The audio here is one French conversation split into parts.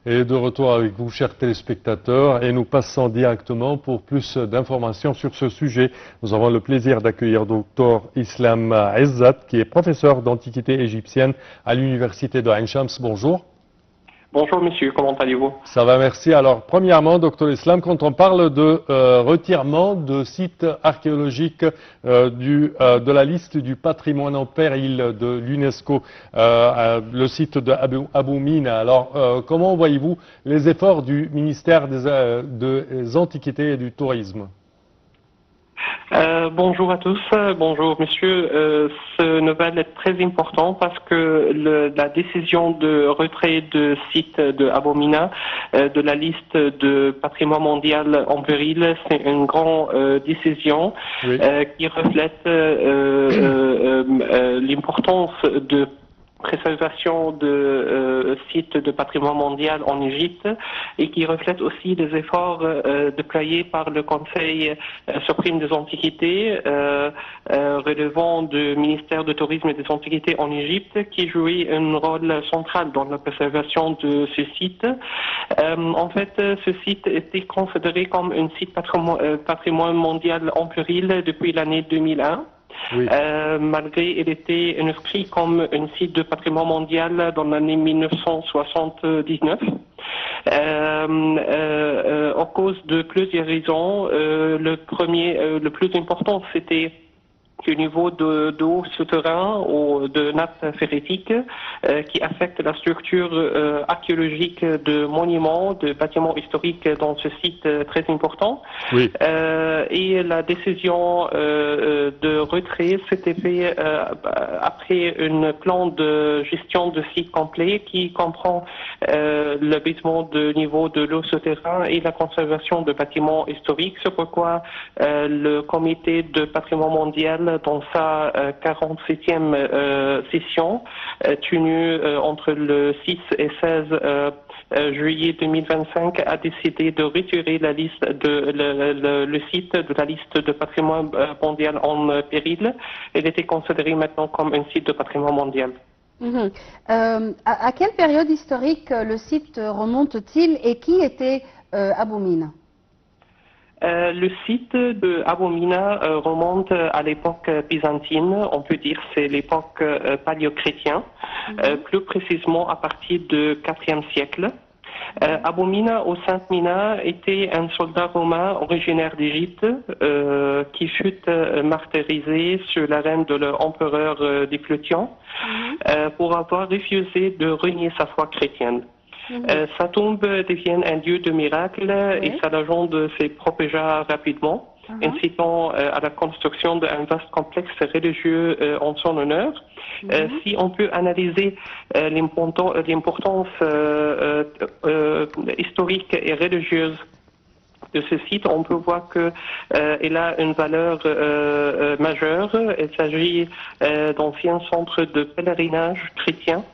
Et de retour avec vous, chers téléspectateurs, et nous passons directement pour plus d'informations sur ce sujet. Nous avons le plaisir d'accueillir Dr Islam Ezzat, qui est professeur d'antiquité égyptienne à l'université de Ain Shams. Bonjour. Bonjour monsieur, comment allez-vous? Ça va, merci. Alors, premièrement, Dr Islam, quand on parle de retirement de sites archéologiques de la liste du patrimoine en péril de l'UNESCO, le site de Abou Mina, alors comment voyez-vous les efforts du ministère des Antiquités et du Tourisme? Bonjour à tous, bonjour monsieur. Ce nouvelle est très important parce que la décision de retrait de site de Abou Mina de la liste de patrimoine mondial en péril, c'est une grande décision qui reflète l'importance de préservation de sites de patrimoine mondial en Égypte et qui reflète aussi les efforts déployés par le Conseil suprême des Antiquités relevant du ministère du Tourisme et des Antiquités en Égypte qui jouait un rôle central dans la préservation de ce site. En fait, ce site était considéré comme un site patrimoine mondial en péril depuis l'année 2001. Oui. Malgré il était inscrit comme un site de patrimoine mondial dans l'année 1979. En cause de plusieurs raisons. Le plus important, c'était au niveau d'eau souterrain ou de nappes phréatiques qui affectent la structure archéologique de monuments, de bâtiments historiques dans ce site très important. Oui. Et la décision de retrait s'était fait après un plan de gestion de site complet qui comprend le baissement de niveau de l'eau souterrain et la conservation de bâtiments historiques. C'est pourquoi le comité de patrimoine mondial dans sa 47e session tenue entre le 6 et 16 juillet 2025 a décidé de retirer la liste le site de la liste de patrimoine mondial en péril. Il était considéré maintenant comme un site de patrimoine mondial. À quelle période historique le site remonte-t-il et qui était Abou Mina? Le site de Abou Mina remonte à l'époque byzantine, on peut dire c'est l'époque paléochrétienne, plus précisément à partir du IVe siècle. Abou Mina ou Sainte Mina était un soldat romain originaire d'Égypte qui fut martyrisé sur l'arène de l'empereur Dioclétien pour avoir refusé de renier sa foi chrétienne. Sa tombe devient un lieu de miracle et sa légende se propagea rapidement, incitant à la construction d'un vaste complexe religieux en son honneur. Si on peut analyser l'importance historique et religieuse de ce site, on peut voir qu'il a une valeur majeure. Il s'agit d'anciens centres de pèlerinage chrétien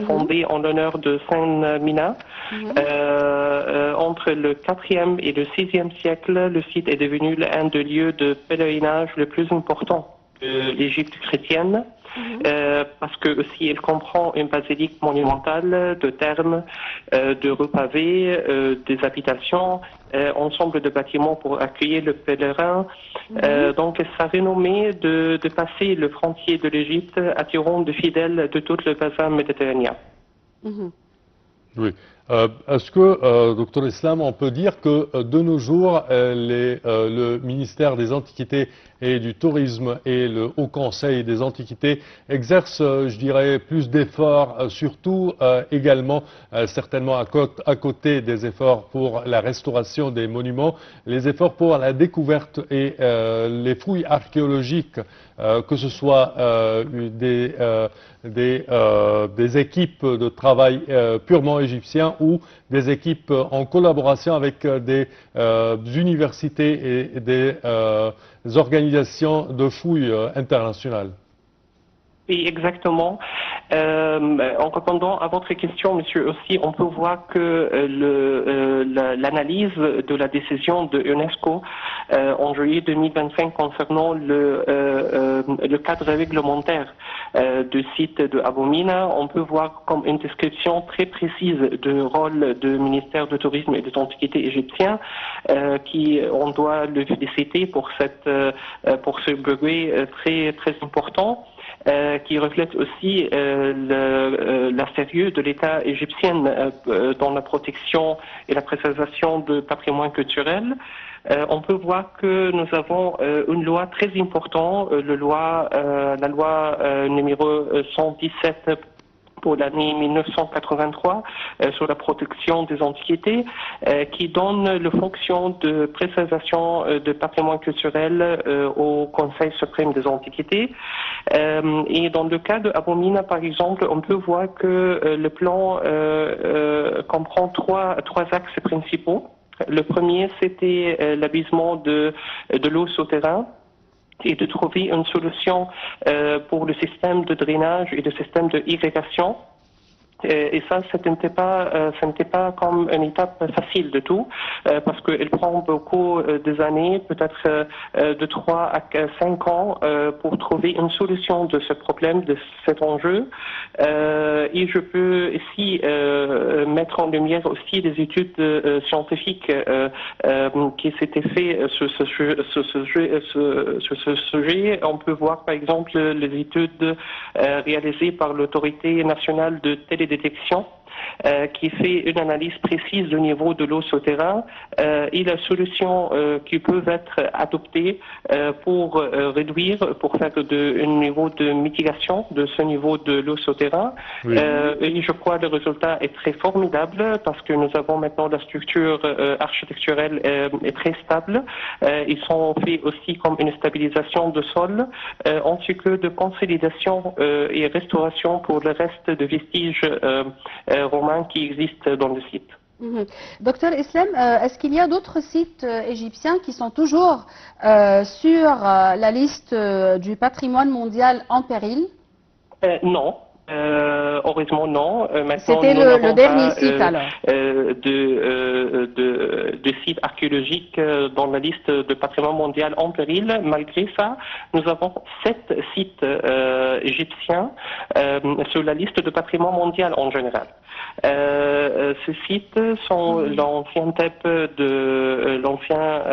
fondé en l'honneur de Sainte Mina. Entre le 4e et le 6e siècle, le site est devenu l'un des lieux de pèlerinage le plus important de l'Égypte chrétienne. Parce que aussi il comprend une basilique monumentale de thermes, de rues pavées, des habitations, ensemble de bâtiments pour accueillir le pèlerin. Donc sa renommée de passer le frontier de l'Égypte attirant de fidèles de tout le bassin méditerranéen. Oui. Est-ce que, Dr Islam, on peut dire que de nos jours, le ministère des Antiquités et du Tourisme et le Haut Conseil des Antiquités exercent, je dirais, plus d'efforts, surtout également, certainement à côté des efforts pour la restauration des monuments, les efforts pour la découverte et les fouilles archéologiques, que ce soit des équipes de travail purement égyptiens ou des équipes en collaboration avec des universités et des organisations de fouilles internationales. Oui, exactement. En répondant à votre question, monsieur, aussi, on peut voir que l'analyse de la décision de UNESCO en juillet 2025 concernant le cadre réglementaire du site de Abomina, on peut voir comme une description très précise du rôle du ministère du Tourisme et des Antiquités égyptien, qui on doit le féliciter pour ce brevet très très important. Qui reflète aussi la sérieux de l'État égyptien dans la protection et la préservation du patrimoine culturel. On peut voir que nous avons une loi très importante, la loi numéro 117 pour l'année 1983 sur la protection des antiquités, qui donne la fonction de préservation de patrimoine culturel au Conseil suprême des antiquités. Et dans le cas de Abomina, par exemple, on peut voir que le plan comprend trois axes principaux. Le premier, c'était l'abusement de l'eau souterraine, et de trouver une solution pour le système de drainage et le système d'irrigation. Et ça, ce n'était pas comme une étape facile du tout, parce qu'il prend beaucoup des années, peut-être de 3 à 5 ans, pour trouver une solution de ce problème, de cet enjeu. Et je peux ici mettre en lumière aussi des études scientifiques qui s'étaient faites sur ce sujet. On peut voir par exemple les études réalisées par l'Autorité nationale de télédétection qui fait une analyse précise du niveau de l'eau souterraine et la solution qui peuvent être adoptées pour réduire, pour faire un niveau de mitigation de ce niveau de l'eau souterraine. Oui. Et je crois que le résultat est très formidable parce que nous avons maintenant la structure architecturelle est très stable. Ils sont faits aussi comme une stabilisation de sol ainsi que de consolidation et restauration pour le reste de vestiges romains qui existent dans le site. Docteur Islam, est-ce qu'il y a d'autres sites égyptiens qui sont toujours sur la liste du patrimoine mondial en péril? Non. Heureusement non. C'était le dernier site alors. De sites archéologiques dans la liste de patrimoine mondial en péril. Malgré ça, nous avons 7 sites égyptiens sur la liste de patrimoine mondial en général. Ces sites sont l'ancien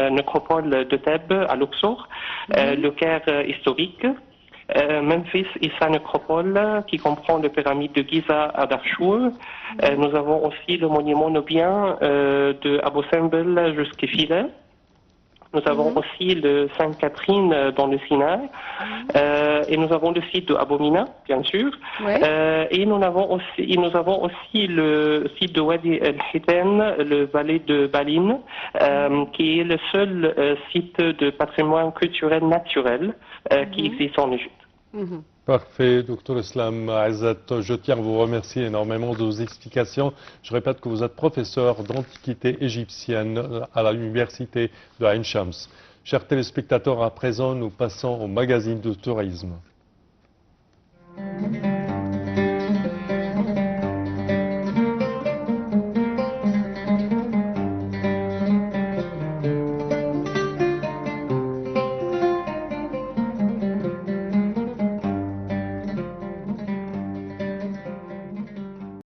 nécropole de Thèbes à Luxor, le Caire historique, Memphis et sa nécropole qui comprend les pyramides de Giza à Darchour. Nous avons aussi le monument nubien de Abu Simbel jusqu'à Philae. Nous avons aussi le Sainte-Catherine dans le Sinaï. Et nous avons le site de Abomina, bien sûr. Et nous avons aussi le site de Wadi el-Hiten, le vallée de Baline, qui est le seul site de patrimoine culturel naturel qui existe en Égypte. Parfait, Dr Islam Azzat, je tiens à vous remercier énormément de vos explications. Je répète que vous êtes professeur d'antiquité égyptienne à l'université de Ain Shams. Chers téléspectateurs, à présent, nous passons au magazine de tourisme.